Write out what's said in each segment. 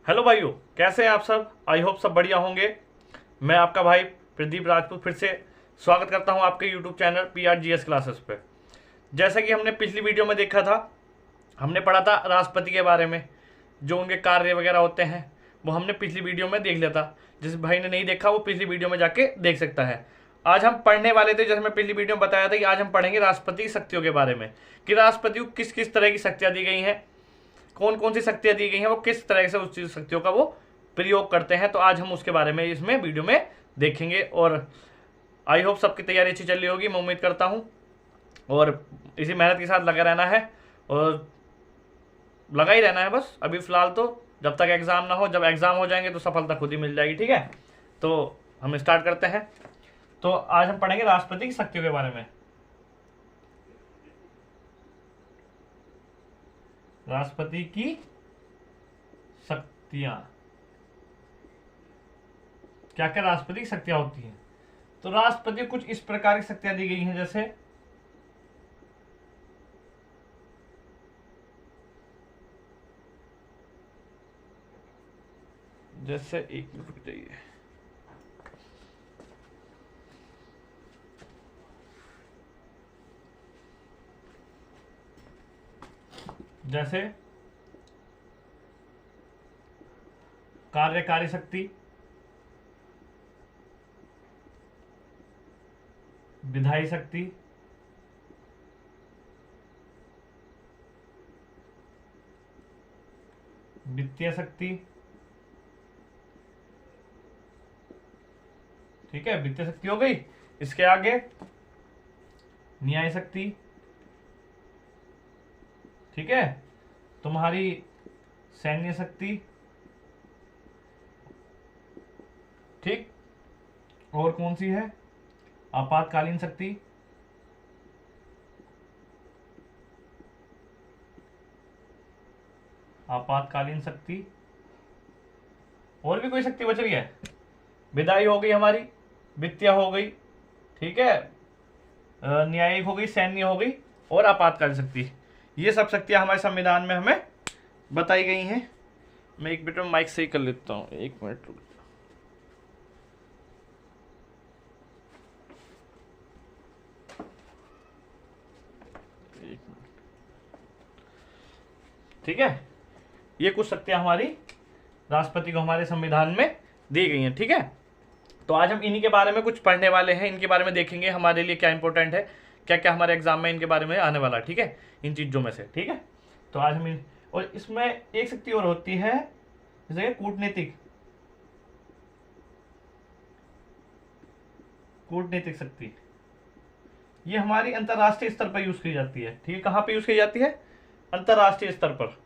Hello भाइयों, कैसे हैं आप सब। आई होप सब बढ़िया होंगे। मैं आपका भाई प्रदीप राजपूत फिर से स्वागत करता हूं आपके यूट्यूब चैनल PRGS क्लासेस पे। जैसा कि हमने पिछली वीडियो में देखा था, हमने पढ़ा था राष्ट्रपति के बारे में, जो उनके कार्य वगैरह होते हैं वो हमने पिछली वीडियो में देख लिया था। जिस भाई ने नहीं देखा वो पिछली वीडियो में जाके देख सकता है। आज हम पढ़ने वाले थे, जैसे मैं पिछली वीडियो में बताया था कि आज हम पढ़ेंगे राष्ट्रपति की शक्तियों के बारे में, कि राष्ट्रपति को किस किस तरह की शक्तियाँ दी गई हैं, कौन कौन सी शक्तियाँ दी गई हैं, वो किस तरह से उस चीज शक्तियों का वो प्रयोग करते हैं। तो आज हम उसके बारे में इसमें वीडियो में देखेंगे। और आई होप सबकी तैयारी अच्छी चल रही होगी, मैं उम्मीद करता हूँ। और इसी मेहनत के साथ लगा रहना है और लगा ही रहना है बस। अभी फिलहाल तो जब तक एग्ज़ाम ना हो, जब एग्ज़ाम हो जाएंगे तो सफलता खुद ही मिल जाएगी। ठीक है, तो हम स्टार्ट करते हैं। तो आज हम पढ़ेंगे राष्ट्रपति की शक्तियों के बारे में। राष्ट्रपति की शक्तियां, क्या क्या राष्ट्रपति की शक्तियां होती हैं। तो राष्ट्रपति को कुछ इस प्रकार की शक्तियां दी गई हैं, जैसे एक मिनट रुक जाइए। जैसे कार्यकारी शक्ति, विधायी शक्ति, वित्तीय शक्ति। ठीक है, वित्तीय शक्ति हो गई। इसके आगे न्याय शक्ति। ठीक है, तुम्हारी सैन्य शक्ति। ठीक, और कौन सी है, आपातकालीन शक्ति। आपातकालीन शक्ति। और भी कोई शक्ति बच रही है। विधायी हो गई हमारी, वित्तीय हो गई, ठीक है, न्यायिक हो गई, सैन्य हो गई और आपातकालीन शक्ति। ये सब शक्तियां हमारे संविधान में हमें बताई गई हैं। मैं एक मिनट में माइक सही कर लेता हूँ, एक मिनट रुक। ठीक है, ये कुछ शक्तियां हमारी राष्ट्रपति को हमारे संविधान में दी गई हैं। ठीक है, तो आज हम इन्हीं के बारे में कुछ पढ़ने वाले हैं, इनके बारे में देखेंगे हमारे लिए क्या इंपॉर्टेंट है, क्या क्या हमारे एग्जाम में इनके बारे में आने वाला है। ठीक है, इन चीजों में से। ठीक है, तो आज हम और इसमें एक शक्ति और होती है, जैसे कूटनीतिक कूटनीतिक शक्ति। ये हमारी अंतरराष्ट्रीय स्तर पर यूज की जाती है। ठीक है, कहाँ पे यूज की जाती है, अंतरराष्ट्रीय स्तर पर।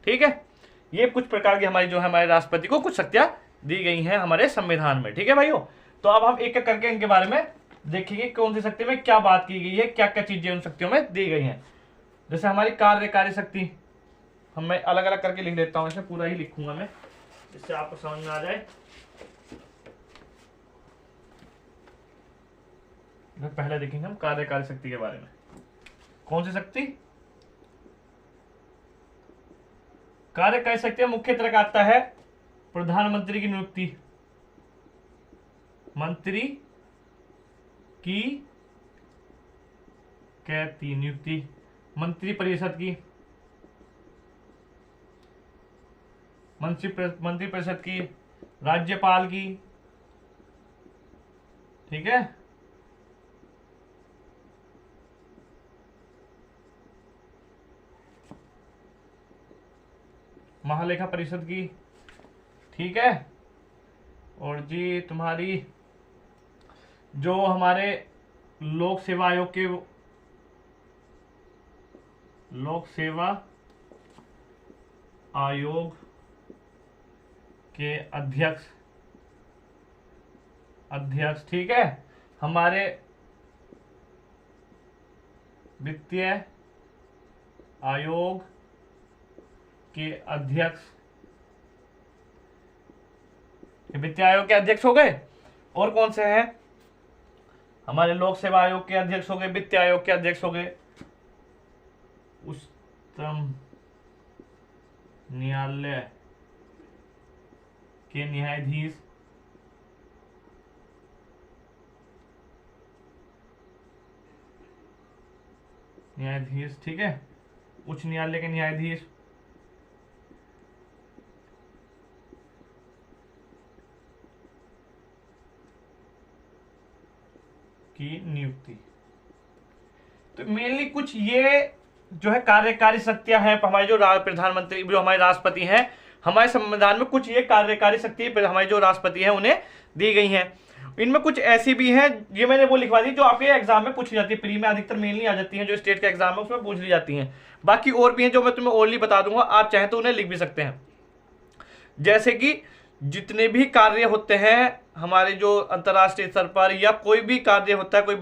ठीक है, ये कुछ प्रकार की हमारी जो है हमारे राष्ट्रपति को कुछ शक्तियां दी गई हैं हमारे संविधान में। ठीक है भाइयों, तो अब हम एक एक करके इनके बारे में देखेंगे, कौन सी शक्ति में क्या बात की गई है, क्या क्या चीजें उन शक्तियों में दी गई हैं। जैसे हमारी कार्यकारी शक्ति, मैं अलग अलग करके लिख देता हूं, इसमें पूरा ही लिखूंगा मैं, जिससे आपको समझ में आ जाए। पहले देखेंगे हम कार्यकारी शक्ति के बारे में। कौन सी शक्ति, कार्यकारी शक्ति मुख्य तरह का आता है प्रधानमंत्री की नियुक्ति, मंत्री की कहती नियुक्ति, मंत्री परिषद की, मंत्री परिषद की, राज्यपाल की। ठीक है, महालेखा परिषद की। ठीक है, और जी तुम्हारी जो हमारे लोक सेवा आयोग के, लोक सेवा आयोग के अध्यक्ष। ठीक है, हमारे वित्तीय आयोग के अध्यक्ष, वित्तीय आयोग के अध्यक्ष हो गए। और कौन से हैं, हमारे लोक सेवा आयोग के अध्यक्ष हो गए, वित्तीय आयोग के अध्यक्ष हो गए, उच्चतम न्यायालय के न्यायाधीश ठीक है, उच्च न्यायालय के न्यायाधीश की नियुक्ति। तो मेनली कुछ ये जो है कार्यकारी शक्तियां हैं हमारे जो प्रधानमंत्री, जो हमारे राष्ट्रपति हैं, हमारे संविधान में कुछ ये कार्यकारी शक्ति हमारे जो राष्ट्रपति हैं उन्हें दी गई हैं। इनमें कुछ ऐसी भी हैं, ये मैंने वो लिखवा दी जो आपके एग्जाम में पूछी जाती है, प्री में अधिकतर मेनली आ जाती हैं, जो स्टेट के एग्जाम में उसमें पूछ ली जाती हैं। बाकी और भी हैं जो मैं तुम्हें ओनली बता दूंगा, आप चाहें तो उन्हें लिख भी सकते हैं। जैसे कि जितने भी कार्य होते हैं हमारे जो अंतर्राष्ट्रीय स्तर पर, या कोई भी कार्य होता है, कोई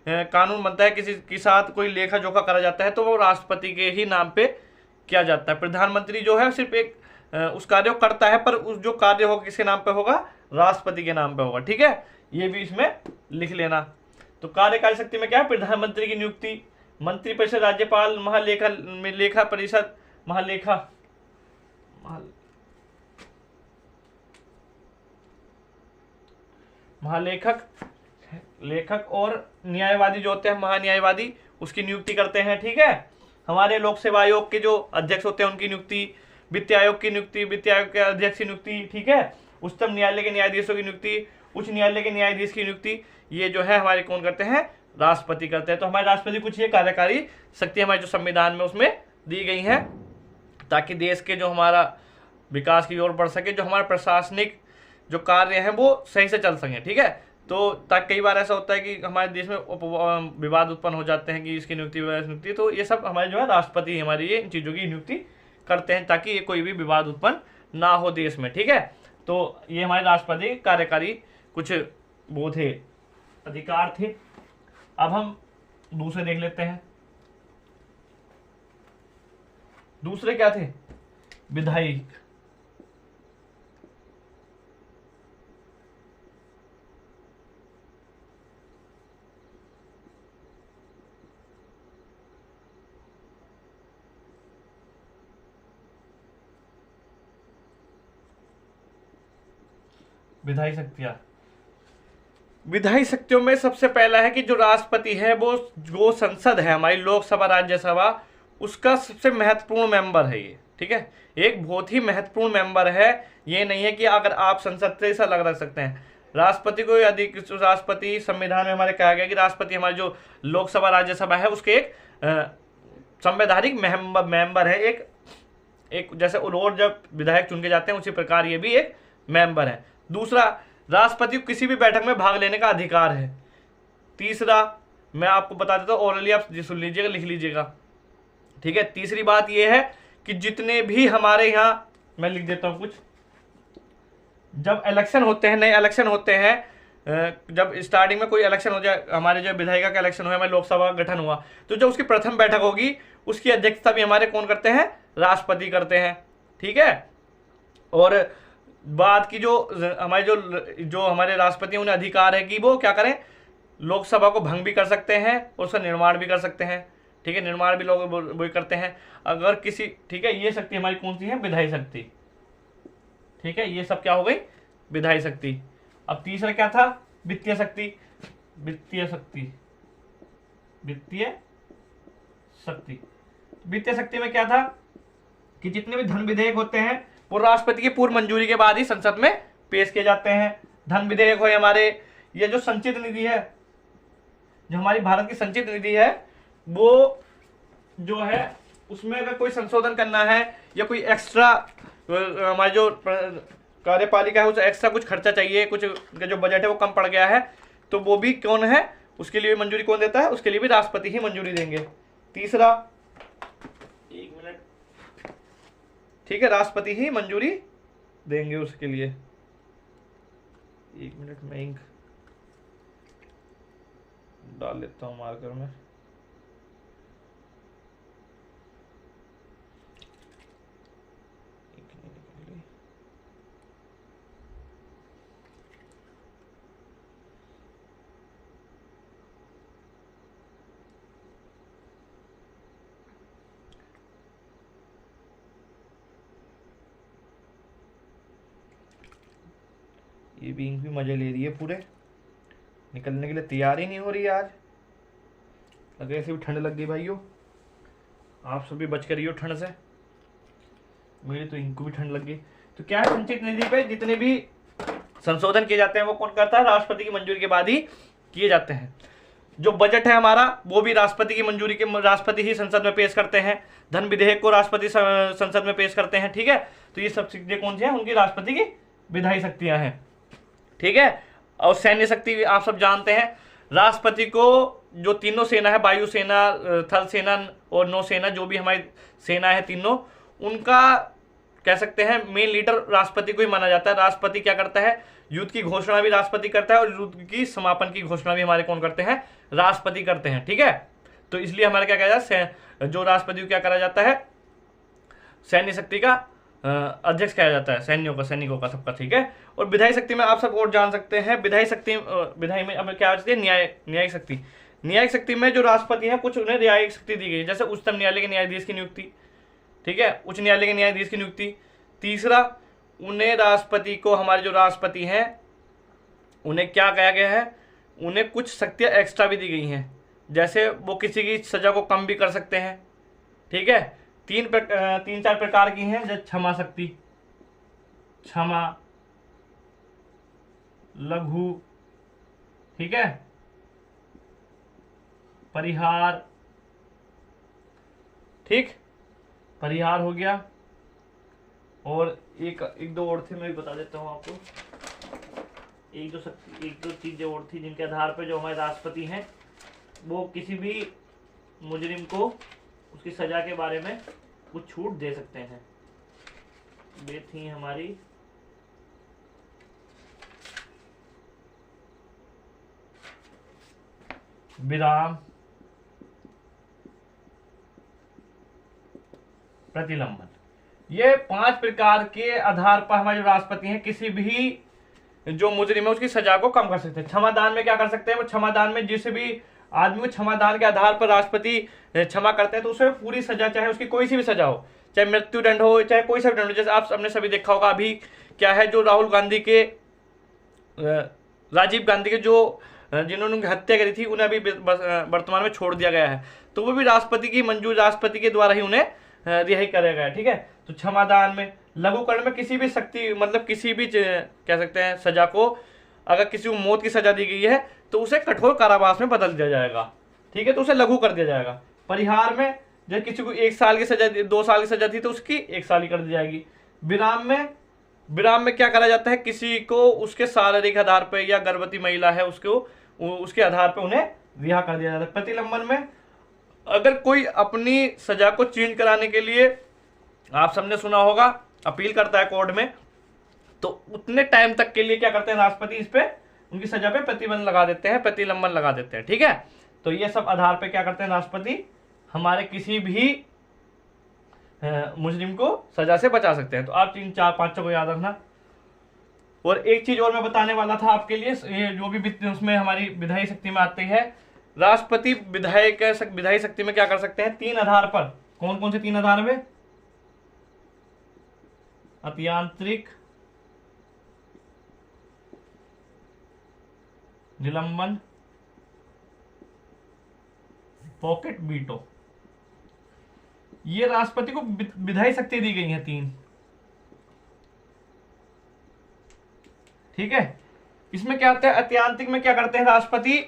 कानून बनता है, किसी के साथ कोई लेखा जोखा करा जाता है, तो वो राष्ट्रपति के ही नाम पे किया जाता है। प्रधानमंत्री जो है सिर्फ एक उस कार्य को करता है, पर उस जो कार्य होगा किसके नाम पे होगा, राष्ट्रपति के नाम पे होगा। ठीक है, ये भी इसमें लिख लेना। तो कार्यकारी शक्ति में क्या है, प्रधानमंत्री की नियुक्ति, मंत्रिपरिषद, राज्यपाल, लेखा परिषद, महालेखक, लेखक और न्यायवादी जो होते हैं, महान्यायवादी, उसकी नियुक्ति करते हैं। ठीक है, हमारे लोक सेवा आयोग के जो अध्यक्ष होते हैं उनकी नियुक्ति, वित्त आयोग की नियुक्ति, वित्त आयोग के अध्यक्ष की नियुक्ति। ठीक है, उच्चतम न्यायालय के न्यायाधीशों की नियुक्ति, उच्च न्यायालय के न्यायाधीश की नियुक्ति, ये जो है हमारे कौन करते हैं, राष्ट्रपति करते हैं। तो हमारे राष्ट्रपति कुछ ये कार्यकारी शक्ति हमारे जो संविधान में उसमें दी गई है, ताकि देश के जो हमारा विकास की ओर बढ़ सके, जो हमारा प्रशासनिक जो कार्य हैं वो सही से चल सकें। ठीक है, तो ताकि कई बार ऐसा होता है कि हमारे देश में विवाद उत्पन्न हो जाते हैं कि इसकी नियुक्ति, तो ये सब हमारे जो है राष्ट्रपति हमारी ये इन चीज़ों की नियुक्ति करते हैं, ताकि ये कोई भी विवाद उत्पन्न ना हो देश में। ठीक है, तो ये हमारे राष्ट्रपति कार्यकारी कुछ वो थे, अधिकार थे। अब हम दूसरे देख लेते हैं। दूसरे क्या थे, विधायिक। विधायी शक्तियां, विधायी शक्तियों में सबसे पहला है कि जो राष्ट्रपति है वो जो संसद है हमारी लोकसभा राज्यसभा, उसका सबसे महत्वपूर्ण मेंबर है ये। ठीक है, एक बहुत ही महत्वपूर्ण मेंबर है। ये नहीं है कि अगर आप संसद से ऐसा लग रख सकते हैं। राष्ट्रपति को अधिक, राष्ट्रपति संविधान में हमारे कहा गया कि राष्ट्रपति हमारी जो लोकसभा राज्यसभा है उसके एक संवैधानिक मेंबर है। एक जैसे और जब विधायक चुन के जाते हैं उसी प्रकार ये भी एक मेंबर है। दूसरा, राष्ट्रपति को किसी भी बैठक में भाग लेने का अधिकार है। तीसरा, मैं आपको बता देता हूँ, ओरली आप सुन लीजिएगा, लिख लीजिएगा। ठीक है, तीसरी बात यह है कि जितने भी हमारे यहाँ, मैं लिख देता हूँ कुछ, जब इलेक्शन होते हैं, नए इलेक्शन होते हैं, जब स्टार्टिंग में कोई इलेक्शन हो जाए, हमारे जो विधायिका का इलेक्शन हुआ, हमारे लोकसभा का गठन हुआ, तो जो उसकी प्रथम बैठक होगी उसकी अध्यक्षता भी हमारे कौन करते हैं, राष्ट्रपति करते हैं। ठीक है, और बाद की जो हमारे जो हमारे राष्ट्रपति उन्हें अधिकार है कि वो क्या करें, लोकसभा को भंग भी कर सकते हैं और उसका निर्माण भी कर सकते हैं। ठीक है, निर्माण भी लोग वो करते हैं अगर किसी। ठीक है, ये शक्ति हमारी कौन सी है, विधायी शक्ति। ठीक है, ये सब क्या हो गई, विधायी शक्ति। अब तीसरा क्या था, वित्तीय शक्ति। वित्तीय शक्ति, वित्तीय शक्ति, वित्तीय शक्ति में क्या था कि जितने भी धन विधेयक होते हैं वो राष्ट्रपति की पूर्व मंजूरी के बाद ही संसद में पेश किए जाते हैं। धन विधेयक हो हमारे, ये जो संचित निधि है, जो हमारी भारत की संचित निधि है, वो जो है उसमें अगर कोई संशोधन करना है या कोई एक्स्ट्रा हमारी जो कार्यपालिका है उसे एक्स्ट्रा कुछ खर्चा चाहिए, कुछ जो बजट है वो कम पड़ गया है, तो वो भी कौन है, उसके लिए मंजूरी कौन देता है, उसके लिए भी राष्ट्रपति ही मंजूरी देंगे। तीसरा, एक मिनट, ठीक है, राष्ट्रपति ही मंजूरी देंगे उसके लिए। एक मिनट में इंक डाल लेता हूं मार्कर में। ये भी इंक भी मजे ले रही है पूरे, निकलने के लिए तैयार ही नहीं हो रही है आज। अगर ऐसे भी ठंड लग गई भाइयों, आप सभी बच कर रही हो ठंड से, मेरी तो इनको भी ठंड लग गई। तो क्या है, संचित निधि पे जितने भी संशोधन किए जाते हैं वो कौन करता है, राष्ट्रपति की मंजूरी के बाद ही किए जाते हैं। जो बजट है हमारा वो भी राष्ट्रपति की मंजूरी के, राष्ट्रपति ही संसद में पेश करते हैं। धन विधेयक को राष्ट्रपति संसद में पेश करते हैं, ठीक है। तो ये सब चीजें कौन सी हैं, उनकी राष्ट्रपति की विधायी शक्तियां हैं, ठीक है। और सैन्य शक्ति आप सब जानते हैं, राष्ट्रपति को जो तीनों सेना है, वायुसेना, थल सेना और नौसेना, जो भी हमारी सेना है तीनों, उनका कह सकते हैं मेन लीडर राष्ट्रपति को ही माना जाता है। राष्ट्रपति क्या करता है, युद्ध की घोषणा भी राष्ट्रपति करता है और युद्ध की समापन की घोषणा भी हमारे कौन करते हैं, राष्ट्रपति करते हैं, ठीक है। तो इसलिए हमारे क्या कहा जाता है, जो राष्ट्रपति को क्या करा जाता है, सैन्य शक्ति का अध्यक्ष कहा जाता है, सैनिकों का सबका, ठीक है। और विधायी शक्ति में आप सब और जान सकते हैं, विधायी शक्ति, विधायी में अब क्या होती है, न्यायिक शक्ति। न्यायिक शक्ति में जो राष्ट्रपति है कुछ उन्हें न्यायिक शक्ति दी गई है, जैसे उच्चतम न्यायालय के न्यायाधीश की नियुक्ति, ठीक है, उच्च न्यायालय के न्यायाधीश की नियुक्ति। तीसरा, उन्हें राष्ट्रपति को, हमारे जो राष्ट्रपति हैं उन्हें क्या कहा गया है, उन्हें कुछ शक्तियां एक्स्ट्रा भी दी गई हैं, जैसे वो किसी की सजा को कम भी कर सकते हैं, ठीक है। तीन चार प्रकार की हैं, जैसे क्षमा शक्ति, क्षमा, लघु, ठीक है, परिहार, ठीक, परिहार हो गया। और एक दो और थे, मैं भी बता देता हूँ आपको, एक दो चीजें और थी जिनके आधार पर जो हमारे राष्ट्रपति हैं वो किसी भी मुजरिम को उसकी सजा के बारे में कुछ छूट दे सकते हैं। ये थी हमारी विराम, प्रतिलंबन। ये 5 प्रकार के आधार पर हमारे जो राष्ट्रपति हैं किसी भी जो मुजरिम है उसकी सजा को कम कर सकते हैं। क्षमादान में क्या कर सकते हैं, वो क्षमादान में जिस भी आदमी को क्षमादान के आधार पर राष्ट्रपति क्षमा करते हैं तो उसे पूरी सजा, चाहे उसकी कोई सी भी सजा हो, चाहे मृत्युदंड हो, चाहे कोई सा भी दंड हो। जैसे आप सबने सभी देखा होगा अभी क्या है, जो राहुल गांधी के, राजीव गांधी के जो जिन्होंने उनकी हत्या करी थी उन्हें अभी वर्तमान में छोड़ दिया गया है, तो वो भी राष्ट्रपति की मंजूर, राष्ट्रपति के द्वारा ही उन्हें रिहाई कराया गया है, ठीक है। तो क्षमादान में, लघुकरण में किसी भी शक्ति, मतलब किसी भी कह सकते हैं सजा को, अगर किसी को मौत की सजा दी गई है तो उसे कठोर कारावास में बदल दिया जाएगा, ठीक है, तो उसे लघु कर दिया जाएगा। परिहार में जब किसी को 1 साल की सजा, 2 साल की सजा थी तो उसकी 1 साल ही कर दी जाएगी। विराम में क्या करा जाता है, किसी को उसके शारीरिक आधार पर या गर्भवती महिला है उसको, उसके आधार पर उन्हें रिहा कर दिया जाता है। प्रतिलंबन में अगर कोई अपनी सजा को चेंज कराने के लिए, आप सबने सुना होगा, अपील करता है कोर्ट में, तो उतने टाइम तक के लिए क्या करते हैं राष्ट्रपति, इस पे उनकी सजा पे प्रतिबंध लगा देते हैं, प्रतिलंबन लगा देते हैं, ठीक है। तो ये सब आधार पे क्या करते हैं राष्ट्रपति, हमारे किसी भी मुजरिम को सजा से बचा सकते हैं। तो आप 3 4 5 को याद रखना। और एक चीज और मैं बताने वाला था आपके लिए, ये जो भी उसमें हमारी विधायी शक्ति में आती है, राष्ट्रपति विधायी शक्ति में क्या कर सकते हैं, 3 आधार पर। कौन कौन से 3 आधार में, अतियांत्रिक, निलंबन, पॉकेट वीटो, ये राष्ट्रपति को विधायी शक्ति दी गई है 3, ठीक है। इसमें क्या होता है, अत्यांतिक में क्या करते हैं राष्ट्रपति,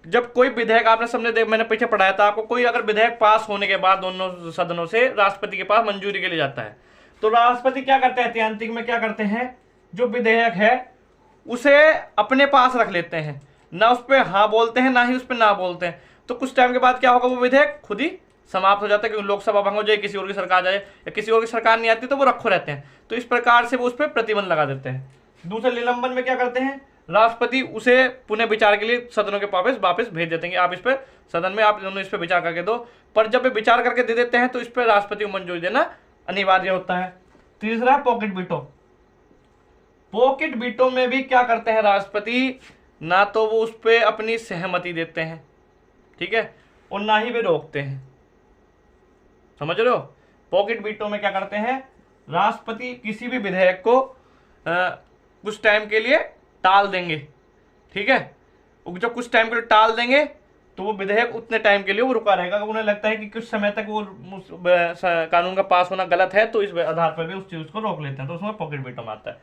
जब कोई विधेयक, आपने सबने मैंने पीछे पढ़ाया था आपको, कोई अगर विधेयक पास होने के बाद दोनों सदनों से राष्ट्रपति के पास मंजूरी के लिए जाता है, तो राष्ट्रपति क्या करते हैं अत्यांतिक में, क्या करते हैं, जो विधेयक है उसे अपने पास रख लेते हैं, ना उस पर हाँ बोलते हैं ना ही उस पर ना बोलते हैं। तो कुछ टाइम के बाद क्या होगा, वो विधेयक खुद ही समाप्त हो जाता है, क्योंकि लोकसभा भंग हो जाए, किसी और की सरकार जाए या किसी और की सरकार नहीं आती तो वो रखो रहते हैं। तो इस प्रकार से वो उस पर प्रतिबंध लगा देते हैं। दूसरे निलंबन में क्या करते हैं, राष्ट्रपति उसे पुनः विचार के लिए सदनों के वापस भेज देते हैं कि आप इस पर सदन में आप दोनों इस पर विचार करके दो। पर जब वे विचार करके दे देते हैं तो इस पर राष्ट्रपति को मंजूरी देना अनिवार्य होता है। तीसरा पॉकेट वीटो। पॉकेट वीटो में भी क्या करते हैं राष्ट्रपति, ना तो वो उस पर अपनी सहमति देते हैं, ठीक है, और ना ही वे रोकते हैं। समझ रहे हो, पॉकेट वीटो में क्या करते हैं, राष्ट्रपति किसी भी विधेयक को कुछ टाइम के लिए टाल देंगे, ठीक है। जब कुछ टाइम के लिए टाल देंगे तो वो विधेयक उतने टाइम के लिए वो रुका रहेगा। अगर उन्हें लगता है कि कुछ समय तक वो कानून का पास होना गलत है तो इस आधार पर भी उस चीज को रोक लेते हैं, तो उसमें पॉकेट वेटो में आता है।